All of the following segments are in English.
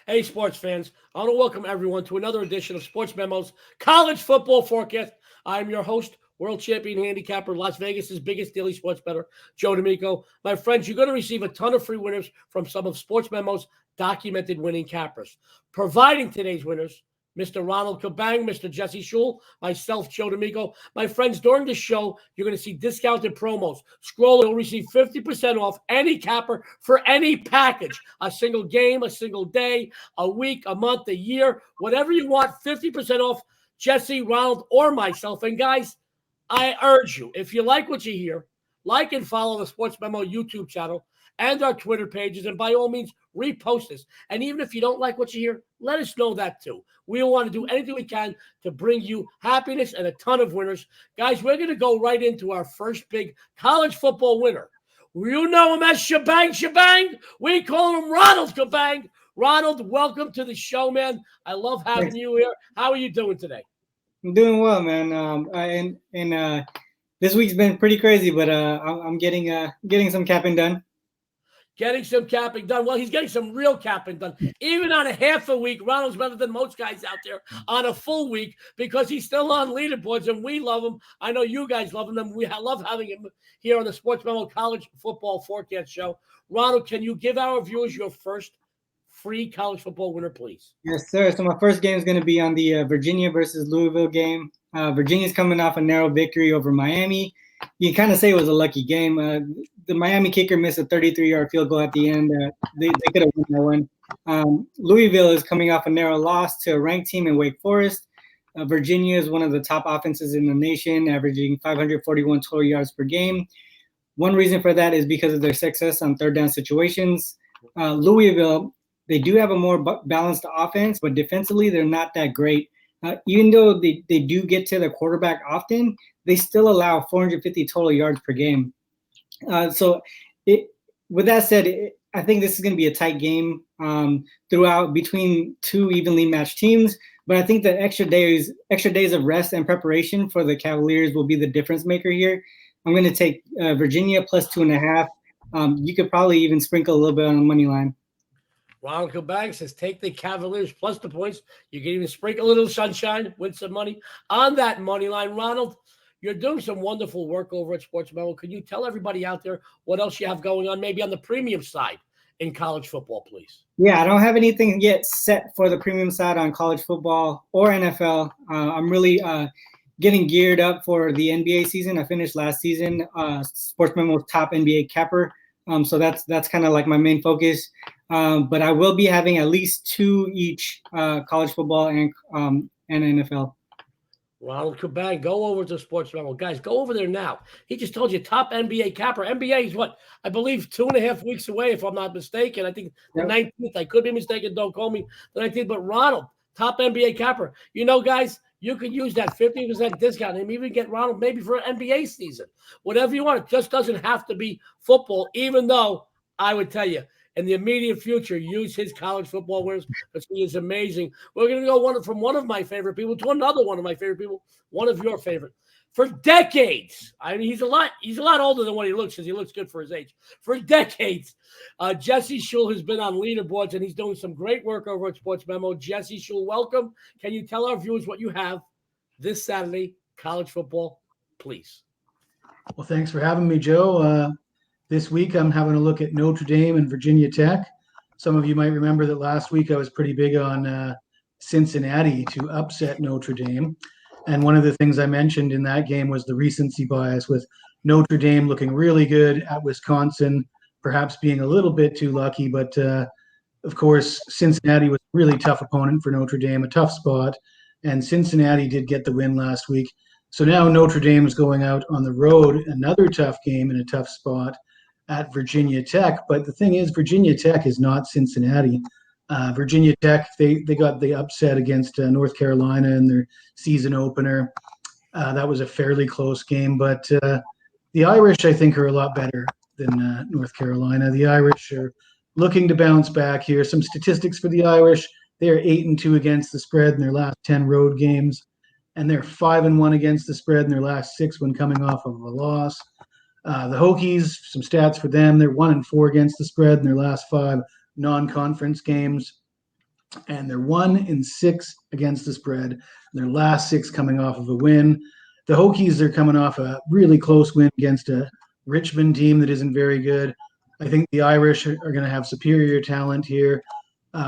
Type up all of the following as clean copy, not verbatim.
Hey, sports fans. I want to welcome everyone to another edition of Sports Memo's College Football Forecast. I'm your host, world champion handicapper, Las Vegas's biggest daily sports bettor, Joe D'Amico. My friends, you're going to receive a ton of free winners from some of Sports Memo's documented winning cappers. Providing today's winners, Mr. Ronald Cabang, Mr. Jesse Schule, myself, Joe D'Amico. My friends, during the show, you're going to see discounted promos. Scroll, you'll receive 50% off any capper for any package. A single game, a single day, a week, a month, a year, whatever you want, 50% off Jesse, Ronald, or myself. And guys, I urge you, if you like what you hear, like and follow the Sports Memo YouTube channel and our Twitter pages, and by all means, repost this. And even if you don't like what you hear, let us know that too. We want to do anything we can to bring you happiness and a ton of winners. Guys, we're going to go right into our first big college football winner. You know him as Shebang. We call him Ronald Cabang. Ronald, welcome to the show, man. I love having you here. How are you doing today? I'm doing well, man. This week's been pretty crazy, but I'm getting some capping done. Getting some capping done. Well, he's getting some real capping done. Even on a half a week, Ronald's better than most guys out there on a full week because he's still on leaderboards, and we love him. I know you guys love him, and we love having him here on the Sports Memo College Football Forecast Show. Ronald, can you give our viewers your first free college football winner, please? Yes, sir. So my first game is going to be on the Virginia versus Louisville game. Virginia's coming off a narrow victory over Miami. You can kind of say it was a lucky game. The Miami kicker missed a 33-yard field goal at the end. They could have won that one. Louisville is coming off a narrow loss to a ranked team in Wake Forest. Virginia is one of the top offenses in the nation, averaging 541 total yards per game. One reason for that is because of their success on third down situations. Louisville, they do have a more balanced offense, but defensively they're not that great. Even though they do get to the quarterback often, they still allow 450 total yards per game. With that said, I think this is going to be a tight game throughout between two evenly matched teams. But I think that extra days of rest and preparation for the Cavaliers will be the difference maker here. I'm going to take Virginia plus 2.5. You could probably even sprinkle a little bit on the money line. Ronald Cabang says, take the Cavaliers plus the points. You can even sprinkle a little sunshine with some money on that money line. Ronald, you're doing some wonderful work over at Sports Memo. Can you tell everybody out there what else you have going on, maybe on the premium side in college football, please? Yeah, I don't have anything yet set for the premium side on college football or NFL. I'm really getting geared up for the NBA season. I finished last season, Sports Memo's top NBA capper. So that's kind of like my main focus. But I will be having at least two each, college football and NFL. Ronald Cabang, go over to Sports Memo. Guys, go over there now. He just told you top NBA capper. NBA is what? I believe 2.5 weeks away, if I'm not mistaken. I think the 19th. I could be mistaken. Don't call me the 19th. But Ronald, top NBA capper. You know, guys, you can use that 50% discount and even get Ronald maybe for an NBA season. Whatever you want. It just doesn't have to be football, even though I would tell you, in the immediate future, use his college football winners because he is amazing. We're going to go from one of my favorite people to another one of my favorite people, one of your favorite. For decades, I mean, he's a lot older than what he looks because he looks good for his age. For decades, Jesse Schule has been on leaderboards, and he's doing some great work over at Sports Memo. Jesse Schule, welcome. Can you tell our viewers what you have this Saturday, college football, please? Well, thanks for having me, Joe. This week, I'm having a look at Notre Dame and Virginia Tech. Some of you might remember that last week I was pretty big on Cincinnati to upset Notre Dame. And one of the things I mentioned in that game was the recency bias with Notre Dame looking really good at Wisconsin, perhaps being a little bit too lucky. But, of course, Cincinnati was a really tough opponent for Notre Dame, a tough spot. And Cincinnati did get the win last week. So now Notre Dame is going out on the road, another tough game in a tough spot at Virginia Tech. But the thing is, Virginia Tech is not Cincinnati. Virginia Tech, they got the upset against North Carolina in their season opener. That was a fairly close game, but the Irish, I think, are a lot better than North Carolina. The Irish are looking to bounce back here. Some statistics for the Irish: they are 8-2 against the spread in their last 10 road games, and they're 5-1 against the spread in their last 6 when coming off of a loss. The Hokies, some stats for them: they're 1-4 against the spread in their last 5 non-conference games. and they're 1-6 against the spread. Their last 6 coming off of a win. The Hokies are coming off a really close win against a Richmond team that isn't very good. I think the Irish are going to have superior talent here.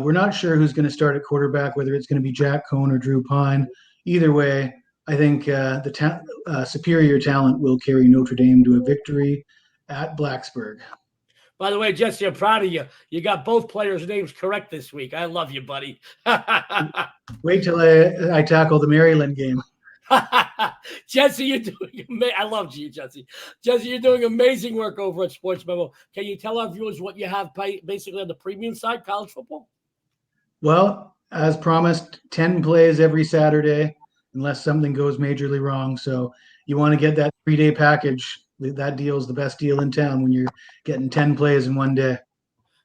We're not sure who's going to start at quarterback, whether it's going to be Jack Cohn or Drew Pine. Either way, I think the superior talent will carry Notre Dame to a victory at Blacksburg. By the way, Jesse, I'm proud of you. You got both players' names correct this week. I love you, buddy. Wait till I tackle the Maryland game. Jesse, you're doing I love you, Jesse. Jesse, you're doing amazing work over at Sports Memo. Can you tell our viewers what you have basically on the premium side, college football? Well, as promised, 10 plays every Saturday, unless something goes majorly wrong. So you want to get that 3-day package. That deal is the best deal in town when you're getting 10 plays in one day.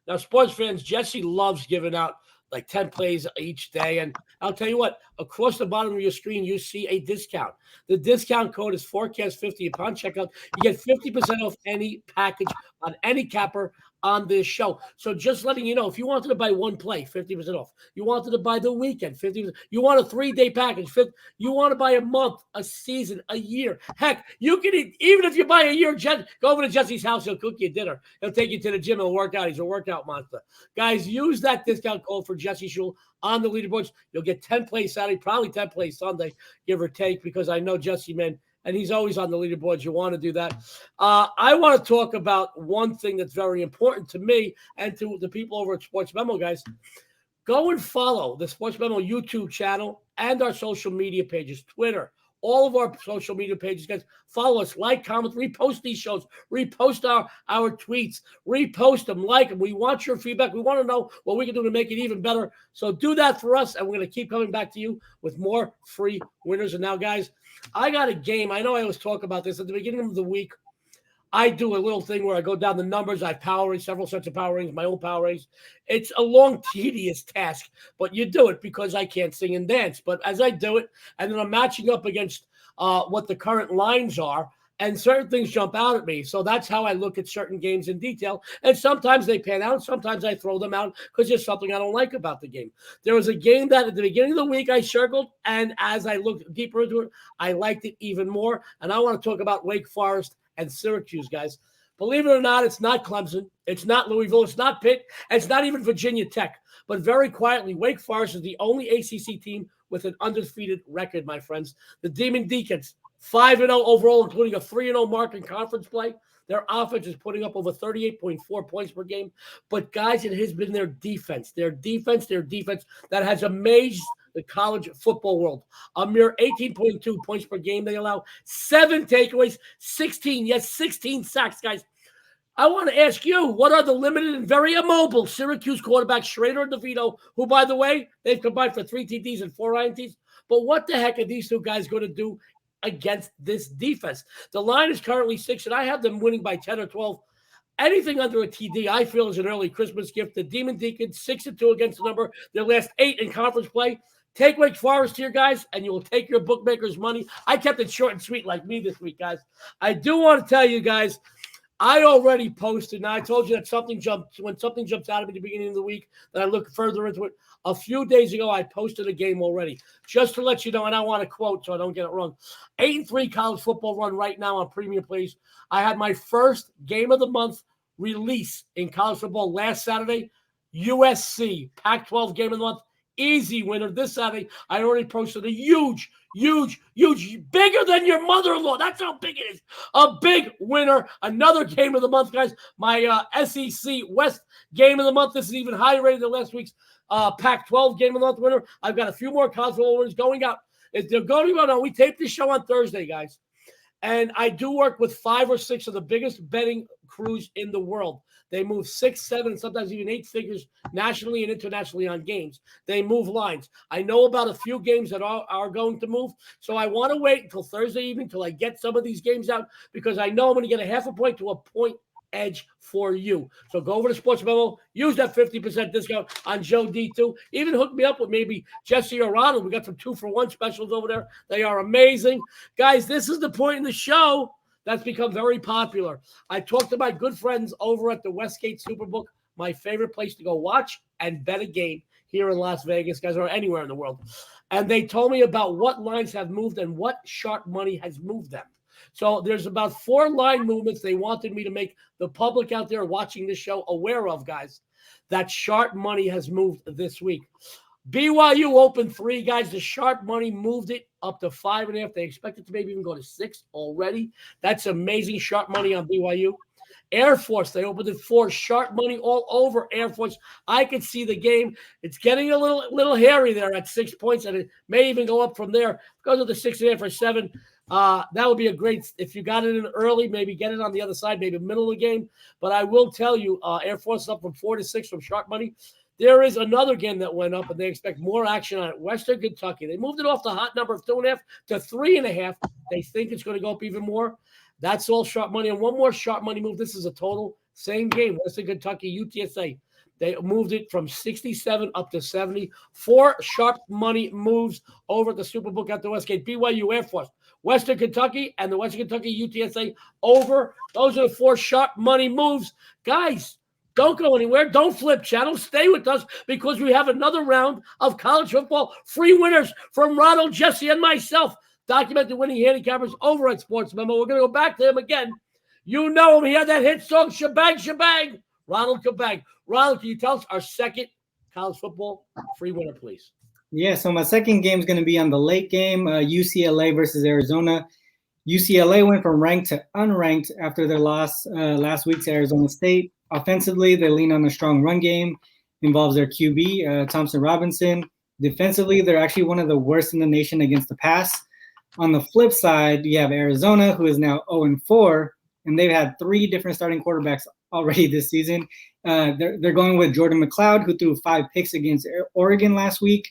Now, sports fans, Jesse loves giving out like 10 plays each day. And I'll tell you what, across the bottom of your screen, you see a discount. The discount code is Forecast50. Upon checkout, you get 50% off any package on any capper on this show. So just letting you know, if you wanted to buy one play, 50% off. You wanted to buy the weekend, 50%. You want a 3-day package, 50%. You want to buy a month, a season, a year. Heck, you can even if you buy a year, go over to Jesse's house. He'll cook you dinner. He'll take you to the gym. He'll work out. He's a workout monster. Guys, use that discount code for Jesse Schule on the leaderboards. You'll get 10 plays Saturday, probably 10 plays Sunday, give or take, because I know Jesse, man, and he's always on the leaderboards. You want to do that. I want to talk about one thing that's very important to me and to the people over at Sports Memo, guys. Go and follow the Sports Memo YouTube channel and our social media pages, Twitter, all of our social media pages, guys. Follow us, like, comment, repost these shows, repost our tweets, repost them, like them. We want your feedback. We want to know what we can do to make it even better. So do that for us, and we're going to keep coming back to you with more free winners. And now, guys, I got a game. I know I always talk about this at the beginning of the week. I do a little thing where I go down the numbers. I power rank several sets of power rings, my own power rings. It's a long, tedious task, but you do it because I can't sing and dance. But as I do it, and then I'm matching up against what the current lines are, and certain things jump out at me. So that's how I look at certain games in detail. And sometimes they pan out. Sometimes I throw them out because there's something I don't like about the game. There was a game that at the beginning of the week I circled, and as I looked deeper into it, I liked it even more. And I want to talk about Wake Forest and Syracuse, guys. Believe it or not, it's not Clemson. It's not Louisville. It's not Pitt. It's not even Virginia Tech. But very quietly, Wake Forest is the only ACC team with an undefeated record, my friends. The Demon Deacons, 5-0 overall, including a 3-0 mark in conference play. Their offense is putting up over 38.4 points per game. But, guys, it has been their defense that has amazed the college football world. A mere 18.2 points per game they allow, 7 takeaways, 16 sacks, guys. I want to ask you, what are the limited and very immobile Syracuse quarterbacks, Schrader and DeVito, who, by the way, they've combined for 3 TDs and 4 INTs. But what the heck are these two guys going to do against this defense? The line is currently 6, and I have them winning by 10 or 12. Anything under a TD, I feel, is an early Christmas gift. The Demon Deacons, 6-2 against the number. Their last 8 in conference play. Take Wake Forest here, guys, and you will take your bookmaker's money. I kept it short and sweet like me this week, guys. I do want to tell you guys, I already posted, and I told you that when something jumps out at me at the beginning of the week, that I look further into it. A few days ago, I posted a game already. Just to let you know, and I want to quote so I don't get it wrong. 8-3 college football run right now on Premium Plays. I had my first game of the month release in college football last Saturday. USC, Pac-12 game of the month. Easy winner this Saturday. I already posted a huge, bigger than your mother-in-law. That's how big it is. A big winner. Another game of the month, guys. My SEC West game of the month. This is even higher rated than last week's Pac-12 game of the month winner. I've got a few more college football winners going out. They're going on. We taped this show on Thursday, guys. And I do work with 5 or 6 of the biggest betting crews in the world. They move 6, 7, and sometimes even 8 figures nationally and internationally on games. They move lines. I know about a few games that are going to move, so I want to wait until Thursday evening until I get some of these games out because I know I'm going to get a half a point to a point edge for you. So go over to Sports Memo, use that 50% discount on Joe D2. Even hook me up with maybe Jesse or Ronald. We got some 2-for-1 specials over there. They are amazing. Guys, this is the point in the show that's become very popular. I talked to my good friends over at the Westgate Superbook, my favorite place to go watch and bet a game here in Las Vegas, guys, or anywhere in the world. And they told me about what lines have moved and what sharp money has moved them. So there's about 4 line movements they wanted me to make the public out there watching this show aware of, guys, that sharp money has moved this week. BYU opened 3, guys. The sharp money moved it up to 5.5. They expect it to maybe even go to 6 already. That's amazing sharp money on BYU. Air Force, they opened at 4. Sharp money all over Air Force. I could see the game. It's getting a little hairy there at 6 points, and it may even go up from there. If it goes up to 6.5 or 7. That would be a great, if you got it in early, maybe get it on the other side, maybe middle of the game. But I will tell you, Air Force is up from 4 to 6 from sharp money. There is another game that went up, and they expect more action on it. Western Kentucky. They moved it off the hot number of 2.5 to 3.5. They think it's going to go up even more. That's all sharp money. And one more sharp money move. This is a total. Same game. Western Kentucky, UTSA. They moved it from 67 up to 70. 4 sharp money moves over at the Superbook at the Westgate. BYU, Air Force, Western Kentucky, and the Western Kentucky UTSA over. Those are the 4 sharp money moves. Guys, don't go anywhere. Don't flip channels. Stay with us because we have another round of college football free winners from Ronald, Jesse, and myself. Documented winning handicappers over at Sportsmemo. We're going to go back to him again. You know him. He had that hit song, Shebang, Shebang. Ronald Cabang. Ronald, can you tell us our second college football free winner, please? Yeah, so my second game is going to be on the late game, UCLA versus Arizona. UCLA went from ranked to unranked after their loss last week to Arizona State. Offensively, they lean on a strong run game. Involves their QB, Thompson Robinson. Defensively, they're actually one of the worst in the nation against the pass. On the flip side, you have Arizona, who is now 0-4, and they've had 3 different starting quarterbacks already this season. They're going with Jordan McLeod, who threw 5 picks against Oregon last week.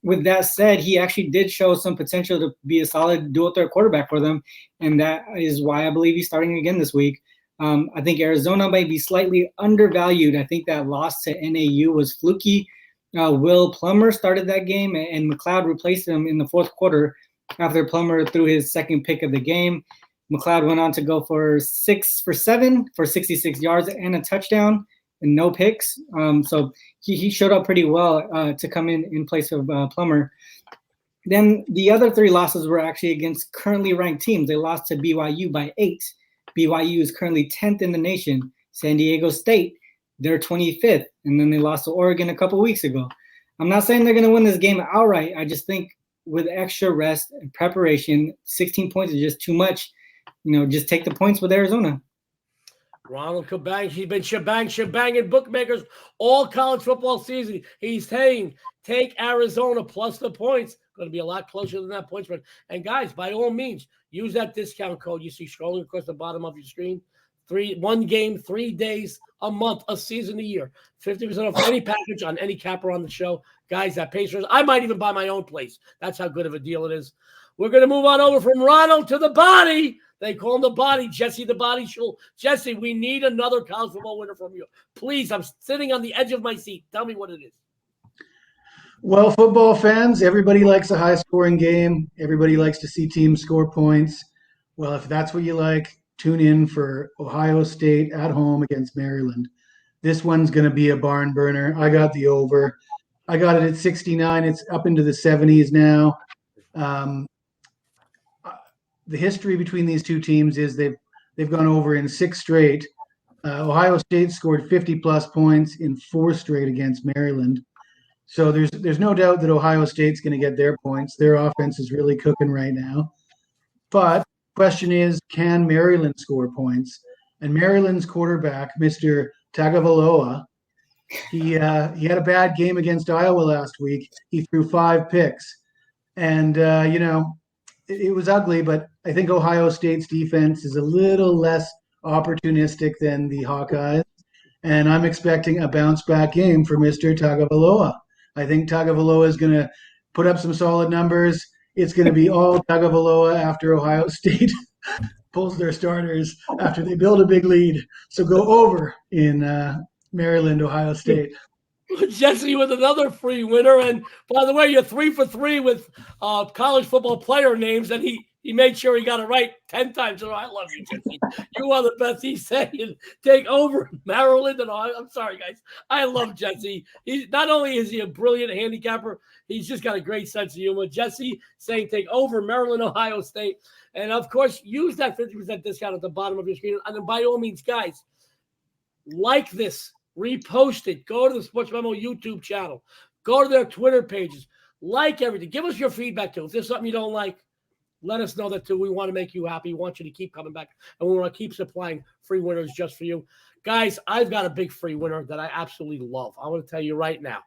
With that said, he actually did show some potential to be a solid dual-threat quarterback for them, and that is why I believe he's starting again this week. I think Arizona might be slightly undervalued. I think that loss to NAU was fluky. Will Plummer started that game, and McLeod replaced him in the fourth quarter after Plummer threw his second pick of the game. McLeod went on to go for 6 for 7 for 66 yards and a touchdown and no picks. So he showed up pretty well to come in place of Plummer. Then the other 3 losses were actually against currently ranked teams. They lost to BYU by 8. BYU is currently 10th in the nation. San Diego State, they're 25th. And then they lost to Oregon a couple weeks ago. I'm not saying they're going to win this game outright. I just think with extra rest and preparation, 16 points is just too much. Just take the points with Arizona. Ronald Cabang, he's been shebanging bookmakers all college football season. He's saying take Arizona plus the points. Going to be a lot closer than that point spread. And guys, by all means, use that discount code you see scrolling across the bottom of your screen. 1 game, 3 days, a month, a season, a year. 50% off any package on any capper on the show. Guys, that pays for us. I might even buy my own place. That's how good of a deal it is. We're going to move on over from Ronald to the body. They call him the body, Jesse the Body Schule. Jesse, we need another college football winner from you. Please, I'm sitting on the edge of my seat. Tell me what it is. Well, football fans, everybody likes a high-scoring game. Everybody likes to see teams score points. Well, if that's what you like, tune in for Ohio State at home against Maryland. This one's going to be a barn burner. I got the over. I got it at 69. It's up into the 70s now. The history between these two teams is they've gone over in 6 straight. Ohio State scored 50-plus points in 4 straight against Maryland. So there's no doubt that Ohio State's going to get their points. Their offense is really cooking right now. But the question is, can Maryland score points? And Maryland's quarterback, Mr. Tagovailoa, he had a bad game against Iowa last week. He threw 5 picks. And, it was ugly, but I think Ohio State's defense is a little less opportunistic than the Hawkeyes. And I'm expecting a bounce-back game for Mr. Tagovailoa. I think Tagovailoa is going to put up some solid numbers. It's going to be all Tagovailoa after Ohio State pulls their starters after they build a big lead. So go over in Maryland, Ohio State. Jesse with another free winner. And by the way, you're 3 for 3 with college football player names. And He made sure he got it right 10 times. I love you, Jesse. You are the best. He's saying take over Maryland. And I'm sorry, guys. I love Jesse. He's not only is he a brilliant handicapper, he's just got a great sense of humor. Jesse saying take over Maryland, Ohio State. And, of course, use that 50% discount at the bottom of your screen. And then by all means, guys, like this, repost it. Go to the Sports Memo YouTube channel. Go to their Twitter pages. Like everything. Give us your feedback, too. If there's something you don't like, let us know that, too. We want to make you happy. We want you to keep coming back. And we want to keep supplying free winners just for you. Guys, I've got a big free winner that I absolutely love. I want to tell you right now.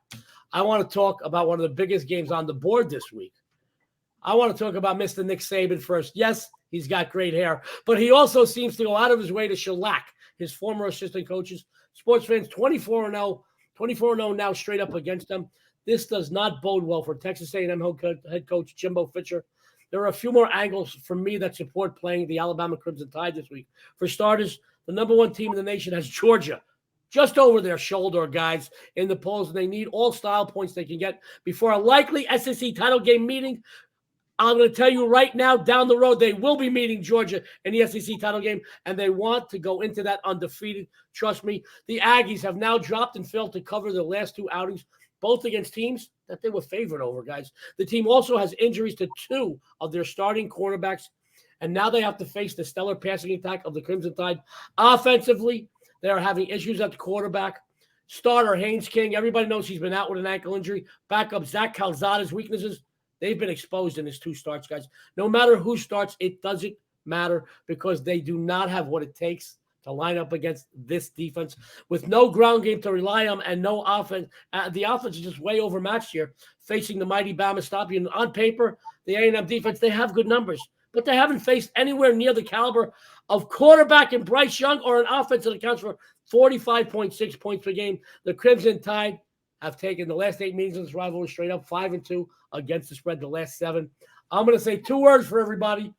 I want to talk about one of the biggest games on the board this week. I want to talk about Mr. Nick Saban first. Yes, he's got great hair, but he also seems to go out of his way to shellac his former assistant coaches. Sports fans, 24-0 now straight up against them. This does not bode well for Texas A&M head coach Jimbo Fisher. There are a few more angles for me that support playing the Alabama Crimson Tide this week. For starters, the number one team in the nation has Georgia just over their shoulder, guys, in the polls, and they need all style points they can get before a likely SEC title game meeting. I'm going to tell you right now, down the road, they will be meeting Georgia in the SEC title game, and they want to go into that undefeated. Trust me, the Aggies have now dropped and failed to cover their last two outings, both against teams that they were favored over, guys. The team also has injuries to two of their starting cornerbacks, and now they have to face the stellar passing attack of the Crimson Tide. Offensively, they are having issues at the quarterback. Starter Haynes King, everybody knows he's been out with an ankle injury. Backup Zach Calzada's weaknesses, they've been exposed in his two starts, guys. No matter who starts, it doesn't matter because they do not have what it takes to line up against this defense. With no ground game to rely on and no offense, the offense is just way overmatched here, facing the mighty Bama Stop. On paper, the A&M defense, they have good numbers, but they haven't faced anywhere near the caliber of quarterback in Bryce Young or an offense that accounts for 45.6 points per game. The Crimson Tide have taken the last 8 meetings in this rivalry straight up 5-2 against the spread the last 7. I'm going to say 2 words for everybody.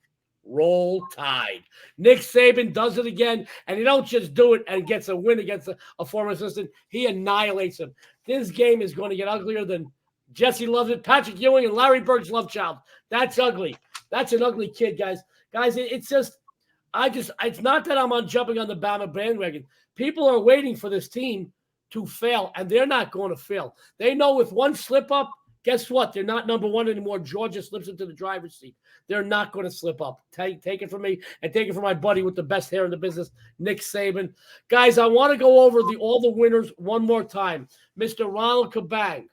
Roll Tide. Nick Saban does it again, and he don't just do it and gets a win against a former assistant. He annihilates him. This game is going to get uglier than Jesse loves it. Patrick Ewing and Larry Bird's love child. That's ugly. That's an ugly kid, guys. Guys, it's not that I'm jumping on the Bama bandwagon. People are waiting for this team to fail, and they're not going to fail. They know with one slip up, guess what? They're not number one anymore. Georgia slips into the driver's seat. They're not going to slip up. Take it from me and take it from my buddy with the best hair in the business, Nick Saban. Guys, I want to go over all the winners one more time. Mr. Ronald Cabang,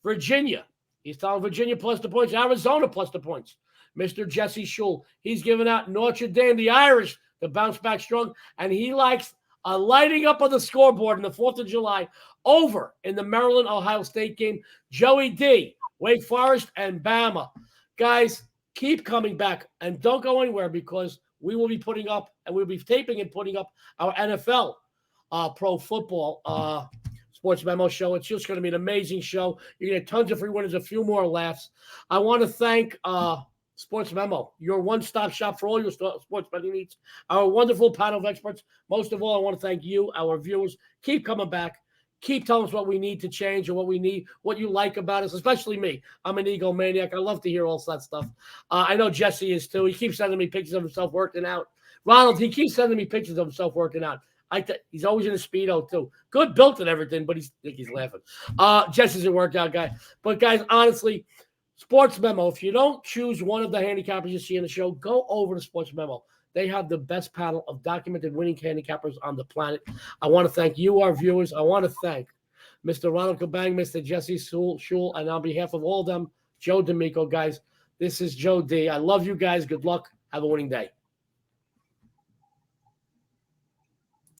Virginia. He's telling Virginia plus the points. Arizona plus the points. Mr. Jesse Schule. He's giving out Notre Dame, the Irish, to bounce back strong. And he likes a lighting up of the scoreboard on the 4th of July over in the Maryland-Ohio State game. Joey D, Wake Forest, and Bama. Guys, keep coming back and don't go anywhere because we will be putting up and we'll be taping and putting up our NFL pro football Sports Memo show. It's just going to be an amazing show. You're going to get tons of free winners, a few more laughs. I want to thank Sports Memo, your one-stop shop for all your sports betting needs. Our wonderful panel of experts. Most of all, I want to thank you, our viewers. Keep coming back. Keep telling us what we need to change or what we need, what you like about us, especially me. I'm an egomaniac. I love to hear all that stuff. I know Jesse is too. He keeps sending me pictures of himself working out. Ronald, he keeps sending me pictures of himself working out. He's always in a Speedo too. Good built and everything, but he's laughing. Jesse's a workout guy. But guys, honestly, Sports Memo, if you don't choose one of the handicappers you see in the show, go over to Sports Memo. They have the best panel of documented winning handicappers on the planet. I want to thank you, our viewers. I want to thank Mr. Ronald Cabang, Mr. Jesse Schule, and on behalf of all of them, Joe D'Amico, guys, this is Joe D. I love you guys. Good luck. Have a winning day.